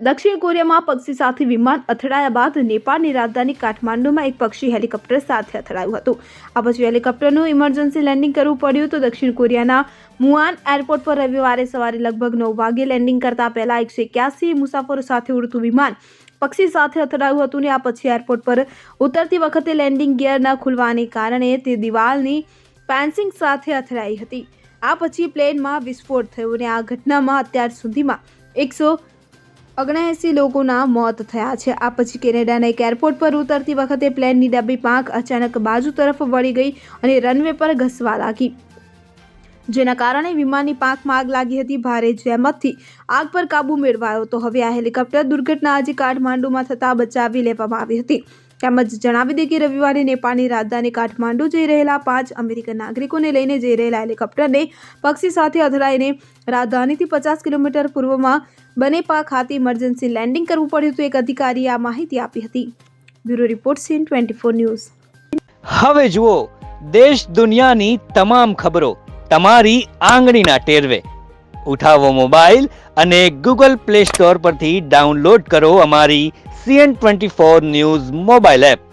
દક્ષિણ કોરિયામાં પક્ષી સાથે વિમાન અથડાયા બાદ નેપાળની રાજધાની કાઠમાંડુમાં એક પક્ષી હેલિકોપ્ટર સાથે અથડાયું હતું. આ પછી હેલિકોપ્ટરનું ઇમરજન્સી લેન્ડિંગ કરવું પડ્યું તો દક્ષિણ કોરિયાના મુઆન એરપોર્ટ પર રવિવારે સવારે લગભગ 9 વાગે લેન્ડિંગ કરતા પહેલા 181 મુસાફરો સાથે ઉડતું વિમાન પક્ષી સાથે અથડાયું હતું. આ પછી એરપોર્ટ પર ઉતરતી વખતે લેન્ડિંગ ગિયર ન ખુલવાને કારણે તે દિવાલની ફેન્સિંગ સાથે અથડાઈ હતી. આ પછી પ્લેનમાં વિસ્ફોટ થયો અને આ ઘટનામાં અત્યાર સુધીમાં 179 લોકોના મોત થયા છે. આ પછી કેનેડાના એક એરપોર્ટ પર ઉતરતી વખતે પ્લેનની ડાબી પાંખ અચાનક બાજુ તરફ વળી ગઈ અને રનવે પર ઘસવા લાગી, જેના કારણે વિમાનની પાંખમાં આગ લાગી હતી. ભારે જહેમતથી આગ પર કાબુ મેળવાયો તો હવે આ હેલિકોપ્ટર દુર્ઘટના આજે કાઠમાંડુમાં થતાં બચાવી લેવામાં આવી હતી. તેમજ જણાવી દે કે રવિવારે નેપાળની રાજધાની કાઠમાંડુ જઈ રહેલા 5 અમેરિકન નાગરિકોને લઈને જઈ રહેલા હેલિકોપ્ટરને પક્ષી સાથે અથડાઈને રાજધાનીથી 50 કિલોમીટર પૂર્વમાં બનેપા ખાતે ઇમરજન્સી લેન્ડિંગ કરવું પડ્યું હતું. એક અધિકારીએ આ માહિતી આપી હતી. Bureau report scene 24 news. હવે જુઓ દેશ દુનિયાની તમામ ખબરો તમારી આંગળીના ટેરવે. ઉઠાવો મોબાઈલ અને ગૂગલ પ્લે સ્ટોર પરથી ડાઉનલોડ કરો અમારી CN24 ન્યૂઝ મોબાઈલ એપ.